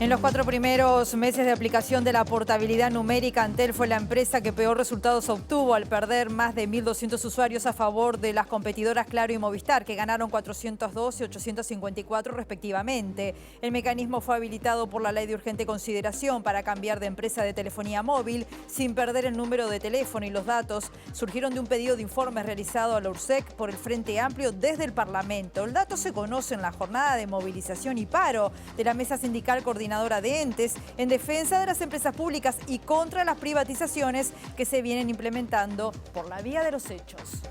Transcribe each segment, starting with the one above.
En los 4 primeros meses de aplicación de la portabilidad numérica, Antel fue la empresa que peor resultados obtuvo al perder más de 1.200 usuarios a favor de las competidoras Claro y Movistar, que ganaron 402 y 854 respectivamente. El mecanismo fue habilitado por la Ley de Urgente Consideración para cambiar de empresa de telefonía móvil sin perder el número de teléfono, y los datos surgieron de un pedido de informes realizado a la URSEC por el Frente Amplio desde el Parlamento. El dato se conoce en la jornada de movilización y paro de la Mesa Sindical Coordinadora de Entes en defensa de las empresas públicas y contra las privatizaciones que se vienen implementando por la vía de los hechos.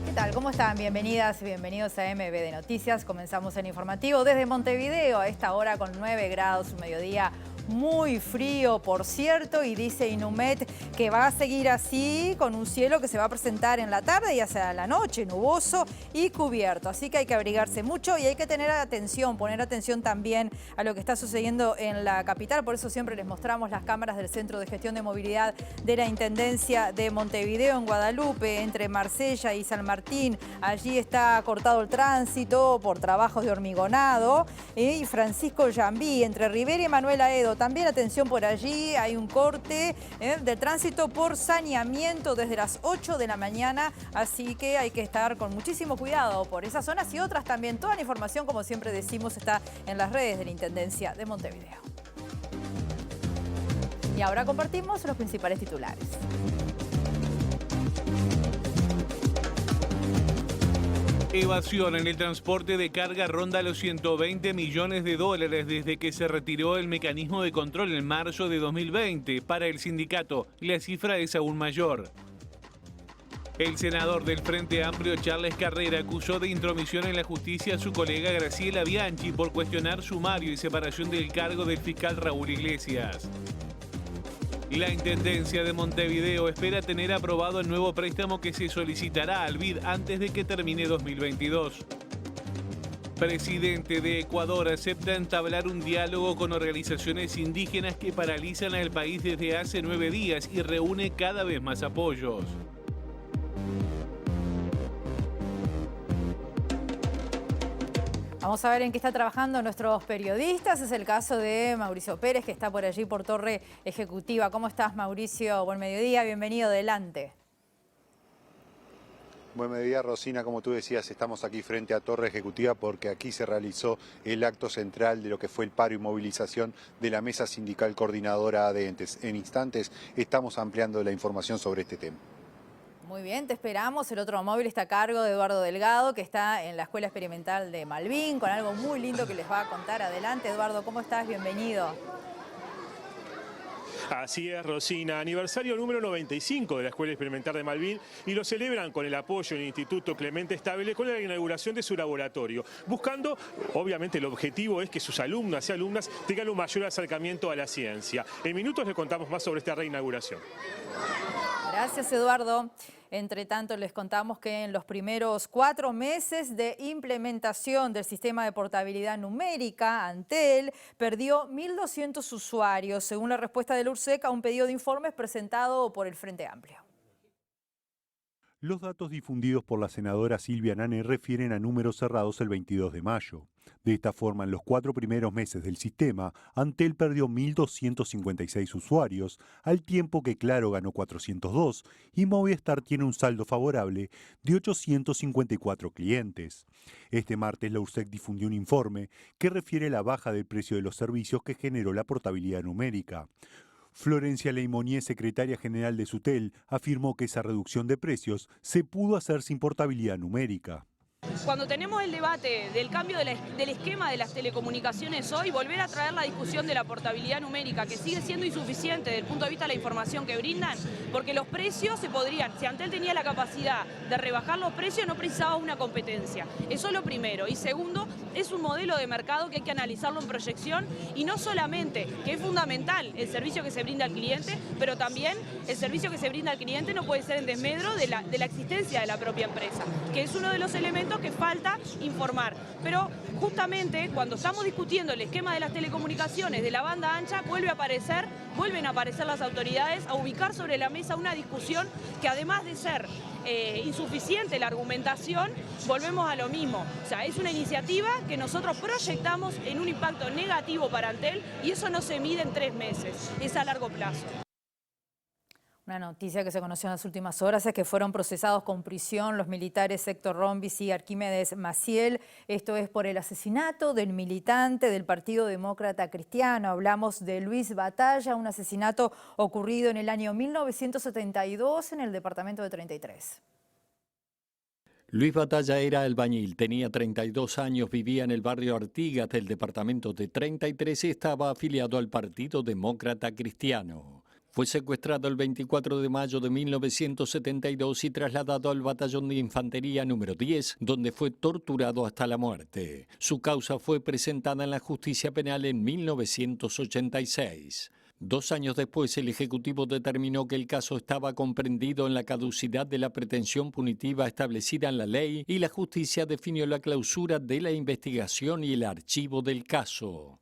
¿Qué tal? ¿Cómo están? Bienvenidas y bienvenidos a MBD Noticias. Comenzamos el informativo desde Montevideo a esta hora con 9 grados, un mediodía muy frío, por cierto, y dice Inumet que va a seguir así, con un cielo que se va a presentar en la tarde y hacia la noche, nuboso y cubierto. Así que hay que abrigarse mucho y hay que tener atención, poner atención también a lo que está sucediendo en la capital. Por eso siempre les mostramos las cámaras del Centro de Gestión de Movilidad de la Intendencia de Montevideo, en Guadalupe, entre Marsella y San Martín. Allí está cortado el tránsito por trabajos de hormigonado. Y Francisco Llambí, entre Rivera y Manuel Aedo, también atención por allí, hay un corte de tránsito por saneamiento desde las 8 de la mañana, así que hay que estar con muchísimo cuidado por esas zonas y otras también. Toda la información, como siempre decimos, está en las redes de la Intendencia de Montevideo. Y ahora compartimos los principales titulares. Evasión en el transporte de carga ronda los 120 millones de dólares desde que se retiró el mecanismo de control en marzo de 2020. Para el sindicato, la cifra es aún mayor. El senador del Frente Amplio, Charles Carrera, acusó de intromisión en la justicia a su colega Graciela Bianchi por cuestionar sumario y separación del cargo del fiscal Raúl Iglesias. La Intendencia de Montevideo espera tener aprobado el nuevo préstamo que se solicitará al BID antes de que termine 2022. Presidente de Ecuador acepta entablar un diálogo con organizaciones indígenas que paralizan al país desde hace 9 días y reúne cada vez más apoyos. Vamos a ver en qué están trabajando nuestros periodistas. Es el caso de Mauricio Pérez, que está por allí por Torre Ejecutiva. ¿Cómo estás, Mauricio? Buen mediodía, bienvenido, adelante. Buen mediodía, Rosina. Como tú decías, estamos aquí frente a Torre Ejecutiva porque aquí se realizó el acto central de lo que fue el paro y movilización de la Mesa Sindical Coordinadora de Entes. En instantes estamos ampliando la información sobre este tema. Muy bien, te esperamos. El otro móvil está a cargo de Eduardo Delgado, que está en la Escuela Experimental de Malvin, con algo muy lindo que les va a contar. Adelante, Eduardo, ¿cómo estás? Bienvenido. Así es, Rosina. Aniversario número 95 de la Escuela Experimental de Malvin, y lo celebran con el apoyo del Instituto Clemente Estable con la inauguración de su laboratorio, buscando, obviamente el objetivo es que sus alumnas y alumnas tengan un mayor acercamiento a la ciencia. En minutos les contamos más sobre esta reinauguración. Gracias, Eduardo. Entre tanto, les contamos que en los primeros 4 meses de implementación del sistema de portabilidad numérica, Antel perdió 1.200 usuarios, según la respuesta de la URSEC a un pedido de informes presentado por el Frente Amplio. Los datos difundidos por la senadora Silvia Nane refieren a números cerrados el 22 de mayo. De esta forma, en los 4 primeros meses del sistema, Antel perdió 1.256 usuarios, al tiempo que Claro ganó 402 y Movistar tiene un saldo favorable de 854 clientes. Este martes la URSEC difundió un informe que refiere la baja del precio de los servicios que generó la portabilidad numérica. Florencia Leimonier, secretaria general de SUTEL, afirmó que esa reducción de precios se pudo hacer sin portabilidad numérica. Cuando tenemos el debate del cambio del esquema de las telecomunicaciones hoy, volver a traer la discusión de la portabilidad numérica, que sigue siendo insuficiente desde el punto de vista de la información que brindan, porque los precios se podrían, si Antel tenía la capacidad de rebajar los precios, no precisaba una competencia. Eso es lo primero. Y segundo, es un modelo de mercado que hay que analizarlo en proyección, y no solamente que es fundamental el servicio que se brinda al cliente, pero también el servicio que se brinda al cliente no puede ser en desmedro de la existencia de la propia empresa, que es uno de los elementos que falta informar. Pero justamente cuando estamos discutiendo el esquema de las telecomunicaciones de la banda ancha, vuelven a aparecer las autoridades a ubicar sobre la mesa una discusión que, además de ser insuficiente la argumentación, volvemos a lo mismo. O sea, es una iniciativa que nosotros proyectamos en un impacto negativo para Antel, y eso no se mide en 3 meses, es a largo plazo. Una noticia que se conoció en las últimas horas es que fueron procesados con prisión los militares Héctor Rombis y Arquímedes Maciel. Esto es por el asesinato del militante del Partido Demócrata Cristiano. Hablamos de Luis Batalla, un asesinato ocurrido en el año 1972 en el departamento de 33. Luis Batalla era albañil, tenía 32 años, vivía en el barrio Artigas del departamento de 33 y estaba afiliado al Partido Demócrata Cristiano. Fue secuestrado el 24 de mayo de 1972 y trasladado al batallón de infantería número 10, donde fue torturado hasta la muerte. Su causa fue presentada en la justicia penal en 1986. 2 años después, el Ejecutivo determinó que el caso estaba comprendido en la caducidad de la pretensión punitiva establecida en la ley y la justicia definió la clausura de la investigación y el archivo del caso.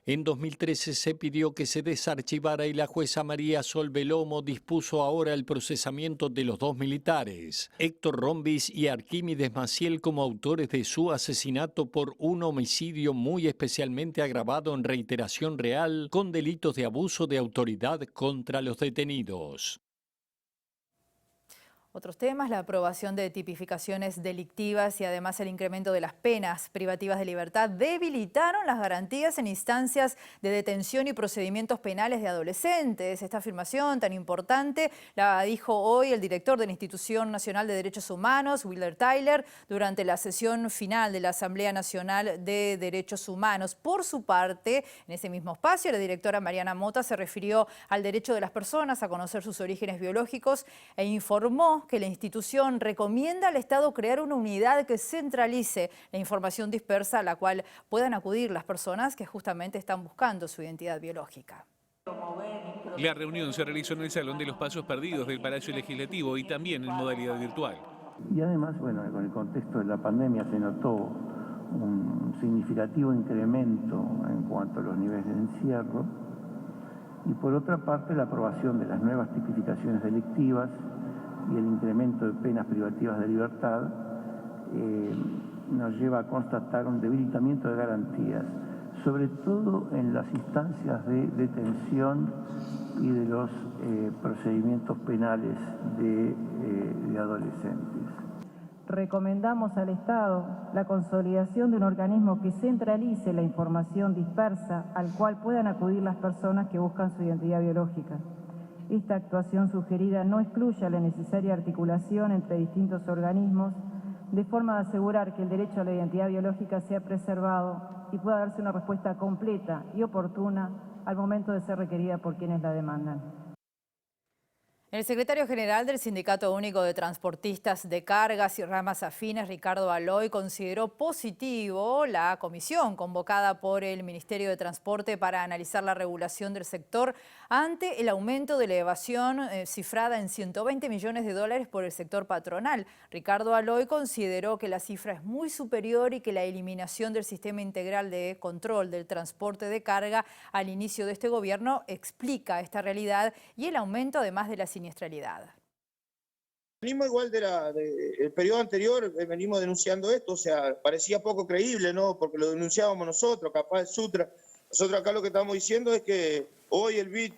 En 2013 se pidió que se desarchivara y la jueza María Sol Belomo dispuso ahora el procesamiento de los 2 militares, Héctor Rombis y Arquímedes Maciel, como autores de su asesinato por un homicidio muy especialmente agravado en reiteración real con delitos de abuso de autoridad contra los detenidos. Otros temas, la aprobación de tipificaciones delictivas y además el incremento de las penas privativas de libertad debilitaron las garantías en instancias de detención y procedimientos penales de adolescentes. Esta afirmación tan importante la dijo hoy el director de la Institución Nacional de Derechos Humanos, Wilder Tyler, durante la sesión final de la Asamblea Nacional de Derechos Humanos. Por su parte, en ese mismo espacio, la directora Mariana Mota se refirió al derecho de las personas a conocer sus orígenes biológicos e informó que la institución recomienda al Estado crear una unidad que centralice la información dispersa a la cual puedan acudir las personas que justamente están buscando su identidad biológica. La reunión se realizó en el Salón de los Pasos Perdidos del Palacio Legislativo y también en modalidad virtual. Y además, bueno, con el contexto de la pandemia se notó un significativo incremento en cuanto a los niveles de encierro. Y por otra parte, la aprobación de las nuevas tipificaciones delictivas y el incremento de penas privativas de libertad nos lleva a constatar un debilitamiento de garantías, sobre todo en las instancias de detención y de los procedimientos penales de adolescentes. Recomendamos al Estado la consolidación de un organismo que centralice la información dispersa al cual puedan acudir las personas que buscan su identidad biológica. Esta actuación sugerida no excluye la necesaria articulación entre distintos organismos, de forma de asegurar que el derecho a la identidad biológica sea preservado y pueda darse una respuesta completa y oportuna al momento de ser requerida por quienes la demandan. El secretario general del Sindicato Único de Transportistas de Cargas y Ramas Afines, Ricardo Aloy, consideró positivo la comisión convocada por el Ministerio de Transporte para analizar la regulación del sector ante el aumento de la evasión cifrada en 120 millones de dólares por el sector patronal. Ricardo Aloy consideró que la cifra es muy superior y que la eliminación del sistema integral de control del transporte de carga al inicio de este gobierno explica esta realidad y el aumento además de la siniestralidad. Venimos igual del periodo anterior, venimos denunciando esto, o sea, parecía poco creíble, ¿no? Porque lo denunciábamos nosotros, capaz el Sutra. Nosotros acá lo que estamos diciendo es que hoy el BID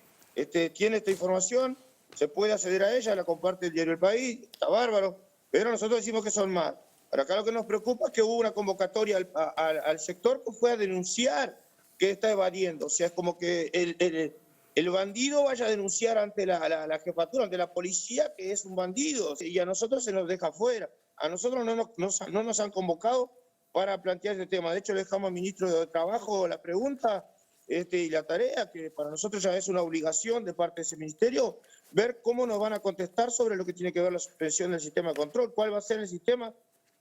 tiene esta información, se puede acceder a ella, la comparte el diario El País, está bárbaro, pero nosotros decimos que son más. Pero acá lo que nos preocupa es que hubo una convocatoria al sector que fue a denunciar que está evadiendo, o sea, es como que el bandido vaya a denunciar ante la jefatura, ante la policía, que es un bandido, y a nosotros se nos deja fuera. A nosotros no nos han convocado para plantear este tema. De hecho, le dejamos al ministro de Trabajo la pregunta y la tarea, que para nosotros ya es una obligación de parte de ese ministerio, ver cómo nos van a contestar sobre lo que tiene que ver la suspensión del sistema de control, cuál va a ser el sistema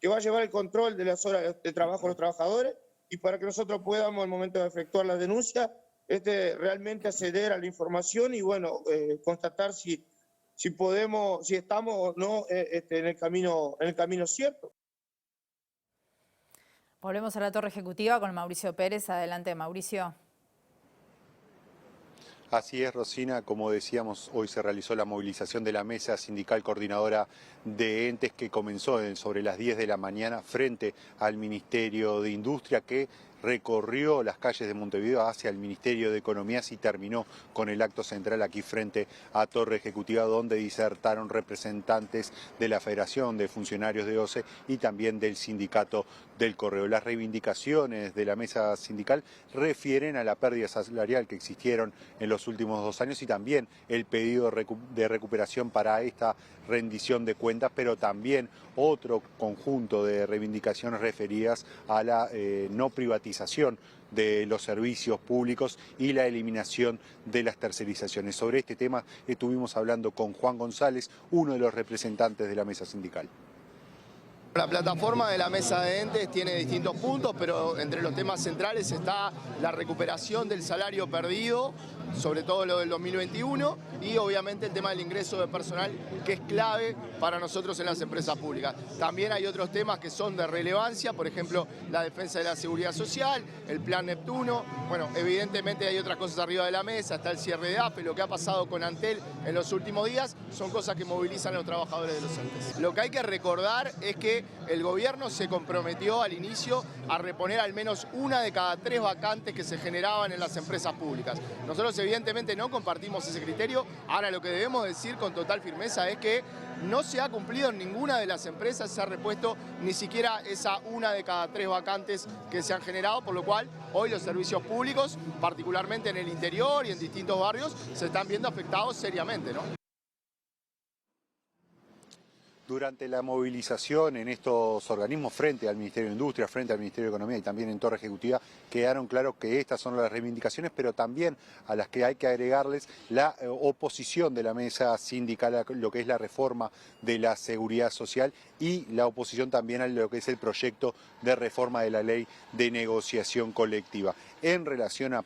que va a llevar el control de las horas de trabajo de los trabajadores, y para que nosotros podamos, al momento de efectuar la denuncia, realmente acceder a la información y, bueno, constatar si estamos o no en el camino cierto. Volvemos a la Torre Ejecutiva con Mauricio Pérez. Adelante, Mauricio. Así es, Rosina, como decíamos, hoy se realizó la movilización de la Mesa Sindical Coordinadora de Entes que comenzó sobre las 10 de la mañana frente al Ministerio de Industria, que recorrió las calles de Montevideo hacia el Ministerio de Economía y terminó con el acto central aquí frente a Torre Ejecutiva, donde disertaron representantes de la Federación de Funcionarios de OCE y también del Sindicato del Correo. Las reivindicaciones de la mesa sindical refieren a la pérdida salarial que existieron en los últimos 2 años y también el pedido de recuperación para esta rendición de cuentas, pero también otro conjunto de reivindicaciones referidas a la no privatización de los servicios públicos y la eliminación de las tercerizaciones. Sobre este tema estuvimos hablando con Juan González, uno de los representantes de la mesa sindical. La plataforma de la mesa de entes tiene distintos puntos, pero entre los temas centrales está la recuperación del salario perdido, sobre todo lo del 2021, y obviamente el tema del ingreso de personal, que es clave para nosotros en las empresas públicas. También hay otros temas que son de relevancia, por ejemplo, la defensa de la seguridad social, el plan Neptuno. Bueno, evidentemente hay otras cosas arriba de la mesa, está el cierre de AFE, lo que ha pasado con Antel en los últimos días, son cosas que movilizan a los trabajadores de los entes. Lo que hay que recordar es que el gobierno se comprometió al inicio a reponer al menos 1 de cada 3 vacantes que se generaban en las empresas públicas. Nosotros evidentemente no compartimos ese criterio. Ahora lo que debemos decir con total firmeza es que no se ha cumplido en ninguna de las empresas, se ha repuesto ni siquiera esa 1 de cada 3 vacantes que se han generado, por lo cual hoy los servicios públicos, particularmente en el interior y en distintos barrios, se están viendo afectados seriamente, ¿no? Durante la movilización en estos organismos frente al Ministerio de Industria, frente al Ministerio de Economía y también en Torre Ejecutiva, quedaron claros que estas son las reivindicaciones, pero también a las que hay que agregarles la oposición de la mesa sindical a lo que es la reforma de la seguridad social y la oposición también a lo que es el proyecto de reforma de la ley de negociación colectiva. En relación a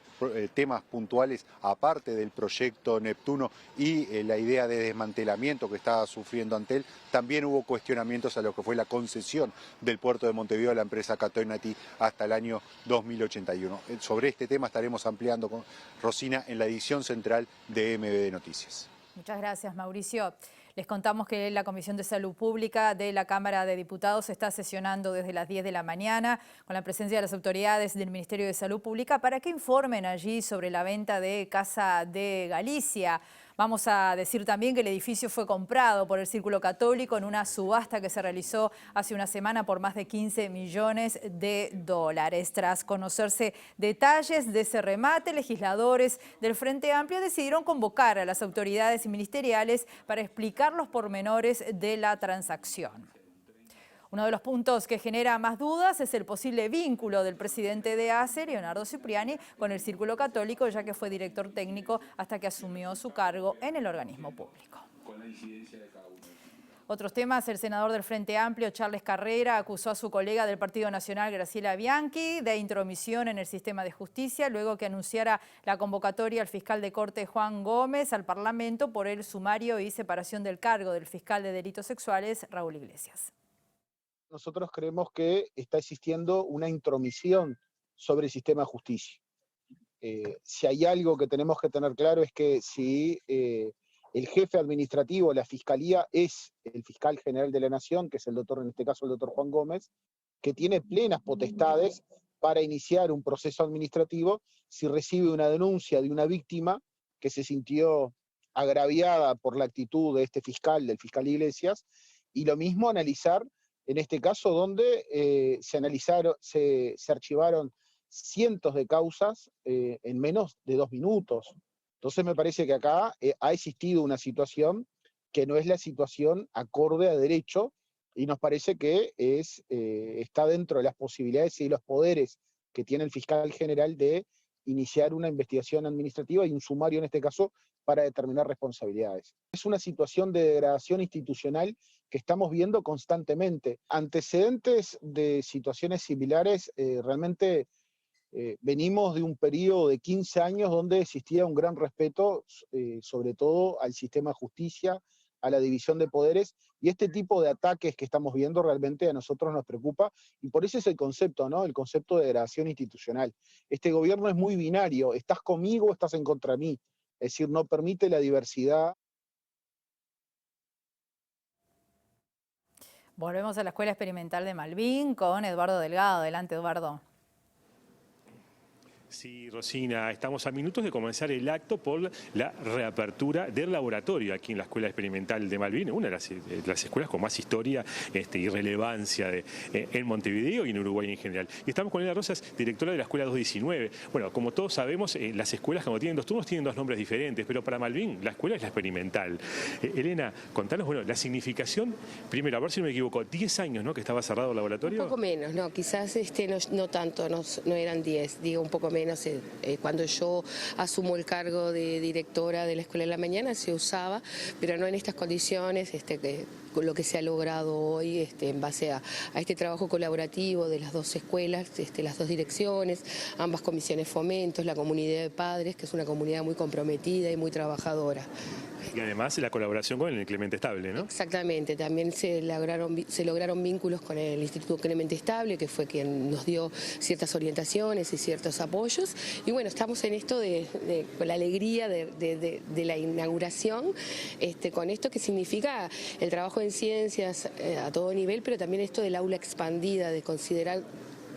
temas puntuales, aparte del proyecto Neptuno y la idea de desmantelamiento que estaba sufriendo Antel, también hubo cuestionamientos a lo que fue la concesión del puerto de Montevideo a la empresa Catonati hasta el año 2081. Sobre este tema estaremos ampliando con Rosina en la edición central de MBD Noticias. Muchas gracias, Mauricio. Les contamos que la Comisión de Salud Pública de la Cámara de Diputados está sesionando desde las 10 de la mañana con la presencia de las autoridades del Ministerio de Salud Pública para que informen allí sobre la venta de Casa de Galicia. Vamos a decir también que el edificio fue comprado por el Círculo Católico en una subasta que se realizó hace una semana por más de 15 millones de dólares. Tras conocerse detalles de ese remate, legisladores del Frente Amplio decidieron convocar a las autoridades ministeriales para explicar los pormenores de la transacción. Uno de los puntos que genera más dudas es el posible vínculo del presidente de ACE, Leonardo Cipriani, con el Círculo Católico, ya que fue director técnico hasta que asumió su cargo en el organismo público. Otros temas, el senador del Frente Amplio, Charles Carrera, acusó a su colega del Partido Nacional, Graciela Bianchi, de intromisión en el sistema de justicia, luego que anunciara la convocatoria al fiscal de corte Juan Gómez al Parlamento por el sumario y separación del cargo del fiscal de delitos sexuales, Raúl Iglesias. Nosotros creemos que está existiendo una intromisión sobre el sistema de justicia. Si hay algo que tenemos que tener claro es que si el jefe administrativo de la Fiscalía es el fiscal general de la Nación, que es el doctor, en este caso el doctor Juan Gómez, que tiene plenas potestades para iniciar un proceso administrativo si recibe una denuncia de una víctima que se sintió agraviada por la actitud de este fiscal, del fiscal Iglesias, y lo mismo analizar en este caso donde se archivaron cientos de causas en menos de 2 minutos. Entonces me parece que acá ha existido una situación que no es la situación acorde a derecho y nos parece que está dentro de las posibilidades y los poderes que tiene el fiscal general de iniciar una investigación administrativa y un sumario en este caso para determinar responsabilidades. Es una situación de degradación institucional que estamos viendo constantemente. Antecedentes de situaciones similares, realmente venimos de un periodo de 15 años donde existía un gran respeto, sobre todo al sistema de justicia, a la división de poderes, y este tipo de ataques que estamos viendo realmente a nosotros nos preocupa, y por eso es el concepto, ¿no? El concepto de degradación institucional. Este gobierno es muy binario, estás conmigo o estás en contra de mí, es decir, no permite la diversidad. Volvemos a la Escuela Experimental de Malvin con Eduardo Delgado. Adelante, Eduardo. Sí, Rosina, estamos a minutos de comenzar el acto por la reapertura del laboratorio aquí en la Escuela Experimental de Malvin, una de las escuelas con más historia y relevancia en Montevideo y en Uruguay en general. Y estamos con Elena Rosas, directora de la Escuela 219. Bueno, como todos sabemos, las escuelas cuando tienen dos turnos tienen dos nombres diferentes, pero para Malvin la escuela es la experimental. Elena, contanos, bueno, la significación, primero, a ver si no me equivoco, 10 años, ¿no?, que estaba cerrado el laboratorio. Un poco menos, no, quizás no tanto, no eran 10, digo un poco menos. Cuando yo asumo el cargo de directora de la Escuela de la Mañana se usaba, pero no en estas condiciones, lo que se ha logrado hoy en base a este trabajo colaborativo de las dos escuelas, las dos direcciones, ambas comisiones fomentos, la comunidad de padres, que es una comunidad muy comprometida y muy trabajadora. Y además la colaboración con el Clemente Estable, ¿no? Exactamente, también se lograron vínculos con el Instituto Clemente Estable, que fue quien nos dio ciertas orientaciones y ciertos apoyos. Y bueno, estamos en esto con la alegría de la inauguración, con esto que significa el trabajo en ciencias a todo nivel, pero también esto del aula expandida, de considerar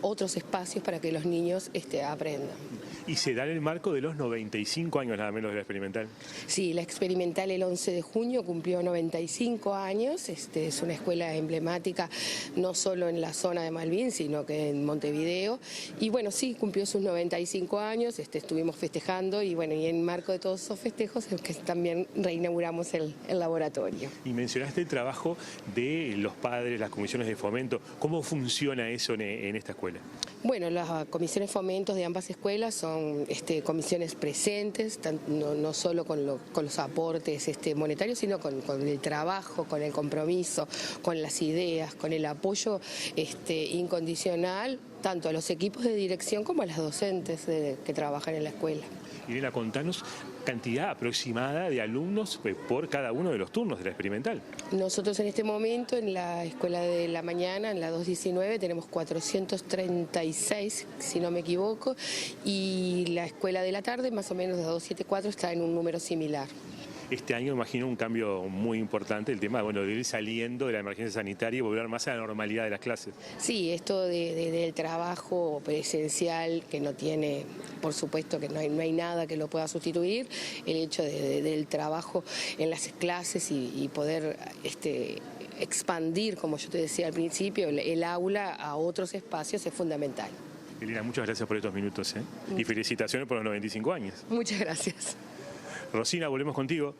otros espacios para que los niños aprendan. Y se da en el marco de los 95 años nada menos de la experimental. Sí, la experimental el 11 de junio cumplió 95 años, es una escuela emblemática no solo en la zona de Malvin, sino que en Montevideo. Y bueno, sí, cumplió sus 95 años, estuvimos festejando y bueno, y en marco de todos esos festejos es que también reinauguramos el laboratorio. Y mencionaste el trabajo de los padres, las comisiones de fomento. ¿Cómo funciona eso en esta escuela? Bueno, las comisiones fomentos de ambas escuelas son comisiones presentes, no solo con los aportes monetarios, sino con el trabajo, con el compromiso, con las ideas, con el apoyo incondicional, tanto a los equipos de dirección como a las docentes que trabajan en la escuela. Elena, contanos cantidad aproximada de alumnos por cada uno de los turnos de la experimental. Nosotros en este momento en la Escuela de la Mañana, en la 219, tenemos 436, si no me equivoco, y la Escuela de la Tarde, más o menos la 274, está en un número similar. Este año imagino un cambio muy importante, el tema de ir saliendo de la emergencia sanitaria y volver más a la normalidad de las clases. Sí, esto del trabajo presencial que no tiene, por supuesto que no hay nada que lo pueda sustituir, el hecho del trabajo en las clases y poder expandir, como yo te decía al principio, el aula a otros espacios es fundamental. Elena, muchas gracias por estos minutos y felicitaciones por los 95 años. Muchas gracias. Rosina, volvemos contigo.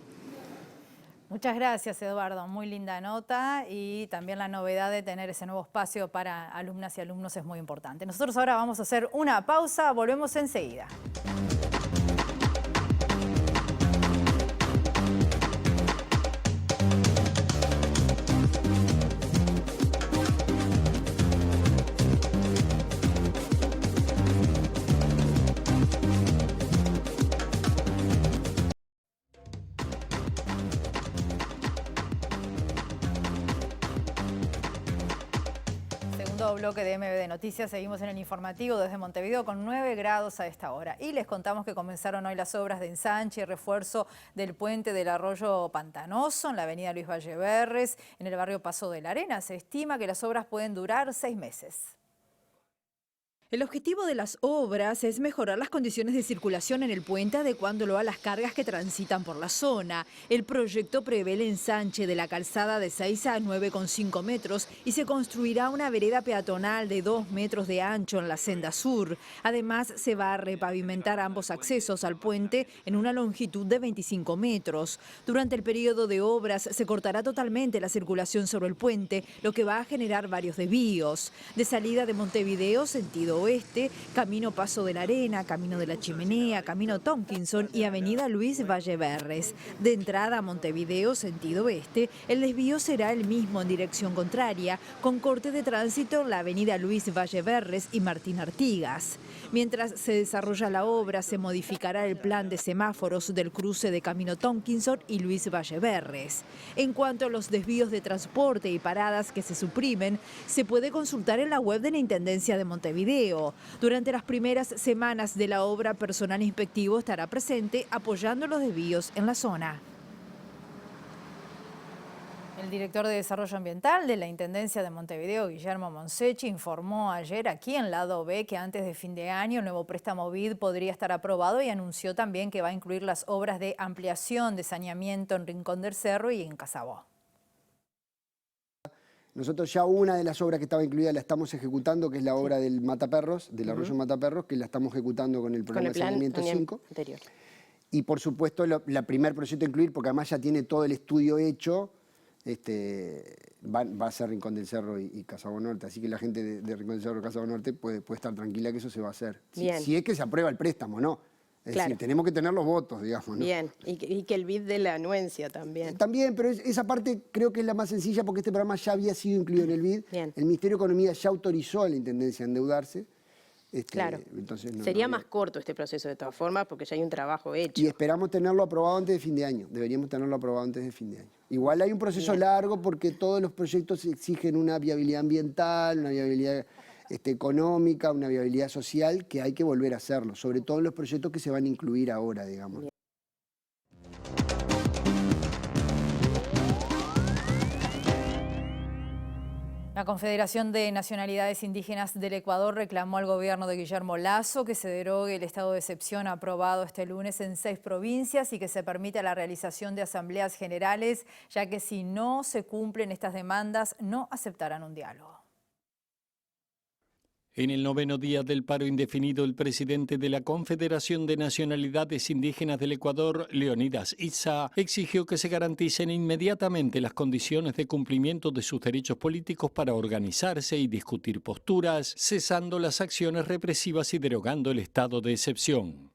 Muchas gracias, Eduardo. Muy linda nota y también la novedad de tener ese nuevo espacio para alumnas y alumnos es muy importante. Nosotros ahora vamos a hacer una pausa, volvemos enseguida. Bloque de MBD Noticias, seguimos en el informativo desde Montevideo con 9 grados a esta hora y les contamos que comenzaron hoy las obras de ensanche y refuerzo del puente del arroyo Pantanoso en la avenida Luis Valleverres en el barrio Paso de la Arena. Se estima que las obras pueden durar 6 meses. El objetivo de las obras es mejorar las condiciones de circulación en el puente adecuándolo a las cargas que transitan por la zona. El proyecto prevé el ensanche de la calzada de 6 a 9,5 metros y se construirá una vereda peatonal de 2 metros de ancho en la senda sur. Además, se va a repavimentar ambos accesos al puente en una longitud de 25 metros. Durante el periodo de obras se cortará totalmente la circulación sobre el puente, lo que va a generar varios desvíos. De salida de Montevideo, sentido oeste, Camino Paso de la Arena, Camino de la Chimenea, Camino Tompkinson y Avenida Luis Valleverres. De entrada a Montevideo, sentido oeste, el desvío será el mismo en dirección contraria, con corte de tránsito en la Avenida Luis Valleverres y Martín Artigas. Mientras se desarrolla la obra, se modificará el plan de semáforos del cruce de Camino Tompkinson y Luis Valleverres. En cuanto a los desvíos de transporte y paradas que se suprimen, se puede consultar en la web de la Intendencia de Montevideo. Durante las primeras semanas de la obra, personal inspectivo estará presente apoyando los desvíos en la zona. El director de Desarrollo Ambiental de la Intendencia de Montevideo, Guillermo Monsechi, informó ayer aquí en Lado B que antes de fin de año el nuevo préstamo BID podría estar aprobado y anunció también que va a incluir las obras de ampliación de saneamiento en Rincón del Cerro y en Casabó. Nosotros ya una de las obras que estaba incluida la estamos ejecutando, que es la obra del Mataperros, del arroyo Mataperros, que la estamos ejecutando con el programa de saneamiento 5. Anterior. Y por supuesto la primer proyecto a incluir, porque además ya tiene todo el estudio hecho, va a ser Rincón del Cerro y Casabó Norte, así que la gente de Rincón del Cerro y Casabó Norte puede estar tranquila que eso se va a hacer. Si es que se aprueba el préstamo, ¿no? Es decir, tenemos que tener los votos, digamos, ¿no? Bien, y que el BID de la anuencia también. También, pero esa parte creo que es la más sencilla porque este programa ya había sido incluido en el BID. Bien. El Ministerio de Economía ya autorizó a la Intendencia a endeudarse. Claro. Entonces Sería más corto este proceso de todas formas porque ya hay un trabajo hecho. Y esperamos tenerlo aprobado antes de fin de año. Deberíamos tenerlo aprobado antes de fin de año. Igual hay un proceso largo porque todos los proyectos exigen una viabilidad ambiental, una viabilidad económica, una viabilidad social, que hay que volver a hacerlo, sobre todo en los proyectos que se van a incluir ahora, digamos. La Confederación de Nacionalidades Indígenas del Ecuador reclamó al gobierno de Guillermo Lasso que se derogue el estado de excepción aprobado este lunes en 6 provincias y que se permita la realización de asambleas generales, ya que si no se cumplen estas demandas no aceptarán un diálogo. En el 9º día del paro indefinido, el presidente de la Confederación de Nacionalidades Indígenas del Ecuador, Leonidas Itza, exigió que se garanticen inmediatamente las condiciones de cumplimiento de sus derechos políticos para organizarse y discutir posturas, cesando las acciones represivas y derogando el estado de excepción.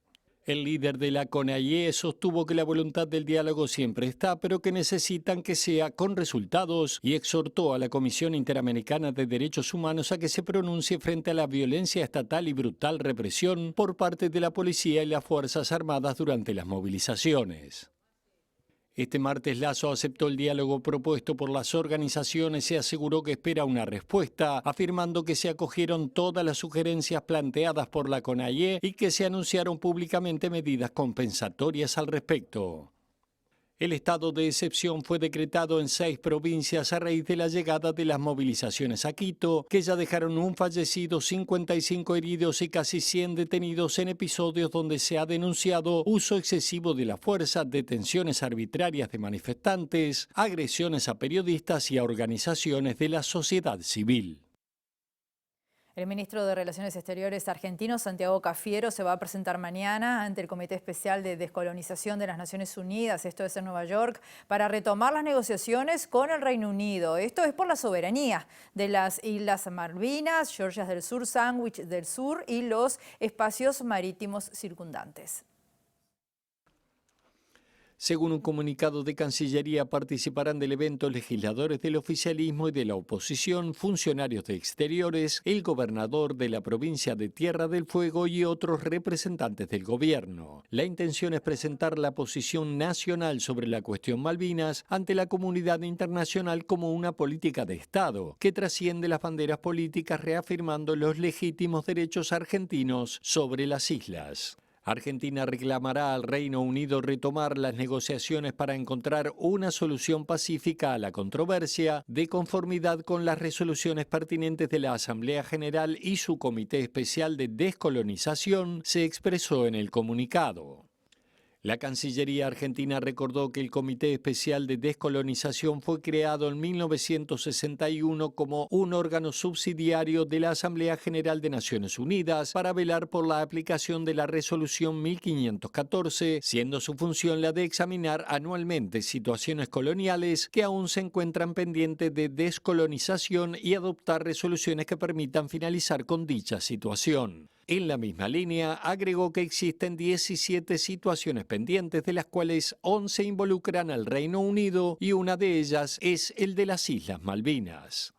El líder de la CONAIE sostuvo que la voluntad del diálogo siempre está, pero que necesitan que sea con resultados y exhortó a la Comisión Interamericana de Derechos Humanos a que se pronuncie frente a la violencia estatal y brutal represión por parte de la policía y las Fuerzas Armadas durante las movilizaciones. Este martes Lasso aceptó el diálogo propuesto por las organizaciones y aseguró que espera una respuesta, afirmando que se acogieron todas las sugerencias planteadas por la CONAIE y que se anunciaron públicamente medidas compensatorias al respecto. El estado de excepción fue decretado en 6 provincias a raíz de la llegada de las movilizaciones a Quito, que ya dejaron un fallecido, 55 heridos y casi 100 detenidos en episodios donde se ha denunciado uso excesivo de la fuerza, detenciones arbitrarias de manifestantes, agresiones a periodistas y a organizaciones de la sociedad civil. El ministro de Relaciones Exteriores argentino, Santiago Cafiero, se va a presentar mañana ante el Comité Especial de Descolonización de las Naciones Unidas, esto es en Nueva York, para retomar las negociaciones con el Reino Unido. Esto es por la soberanía de las Islas Malvinas, Georgias del Sur, Sandwich del Sur y los espacios marítimos circundantes. Según un comunicado de Cancillería, participarán del evento legisladores del oficialismo y de la oposición, funcionarios de exteriores, el gobernador de la provincia de Tierra del Fuego y otros representantes del gobierno. La intención es presentar la posición nacional sobre la cuestión Malvinas ante la comunidad internacional como una política de Estado que trasciende las banderas políticas, reafirmando los legítimos derechos argentinos sobre las islas. Argentina reclamará al Reino Unido retomar las negociaciones para encontrar una solución pacífica a la controversia, de conformidad con las resoluciones pertinentes de la Asamblea General y su Comité Especial de Descolonización, se expresó en el comunicado. La Cancillería argentina recordó que el Comité Especial de Descolonización fue creado en 1961 como un órgano subsidiario de la Asamblea General de Naciones Unidas para velar por la aplicación de la Resolución 1514, siendo su función la de examinar anualmente situaciones coloniales que aún se encuentran pendientes de descolonización y adoptar resoluciones que permitan finalizar con dicha situación. En la misma línea, agregó que existen 17 situaciones pendientes, de las cuales 11 involucran al Reino Unido y una de ellas es el de las Islas Malvinas.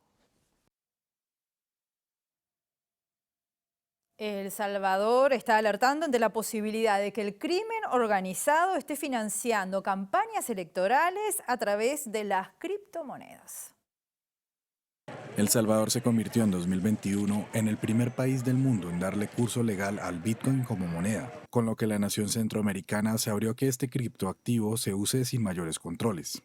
El Salvador está alertando ante la posibilidad de que el crimen organizado esté financiando campañas electorales a través de las criptomonedas. El Salvador se convirtió en 2021 en el primer país del mundo en darle curso legal al Bitcoin como moneda, con lo que la nación centroamericana se abrió a que este criptoactivo se use sin mayores controles.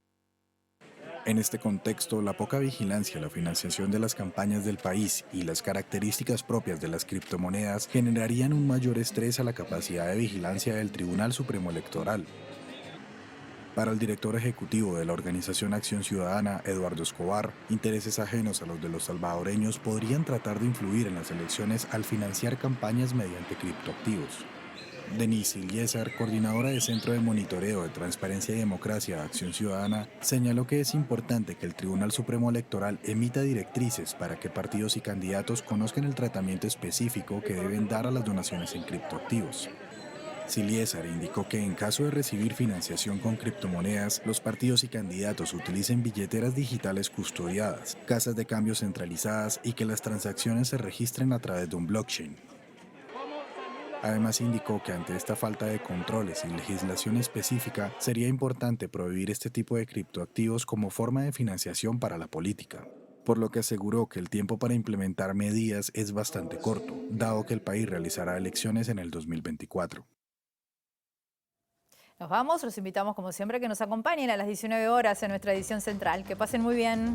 En este contexto, la poca vigilancia, la financiación de las campañas del país y las características propias de las criptomonedas generarían un mayor estrés a la capacidad de vigilancia del Tribunal Supremo Electoral. Para el director ejecutivo de la organización Acción Ciudadana, Eduardo Escobar, intereses ajenos a los de los salvadoreños podrían tratar de influir en las elecciones al financiar campañas mediante criptoactivos. Denise Iliezer, coordinadora del Centro de Monitoreo de Transparencia y Democracia de Acción Ciudadana, señaló que es importante que el Tribunal Supremo Electoral emita directrices para que partidos y candidatos conozcan el tratamiento específico que deben dar a las donaciones en criptoactivos. Iliezer indicó que en caso de recibir financiación con criptomonedas, los partidos y candidatos utilicen billeteras digitales custodiadas, casas de cambio centralizadas y que las transacciones se registren a través de un blockchain. Además indicó que ante esta falta de controles y legislación específica, sería importante prohibir este tipo de criptoactivos como forma de financiación para la política, por lo que aseguró que el tiempo para implementar medidas es bastante corto, dado que el país realizará elecciones en el 2024. Nos vamos, los invitamos como siempre a que nos acompañen a las 19 horas en nuestra edición central. Que pasen muy bien.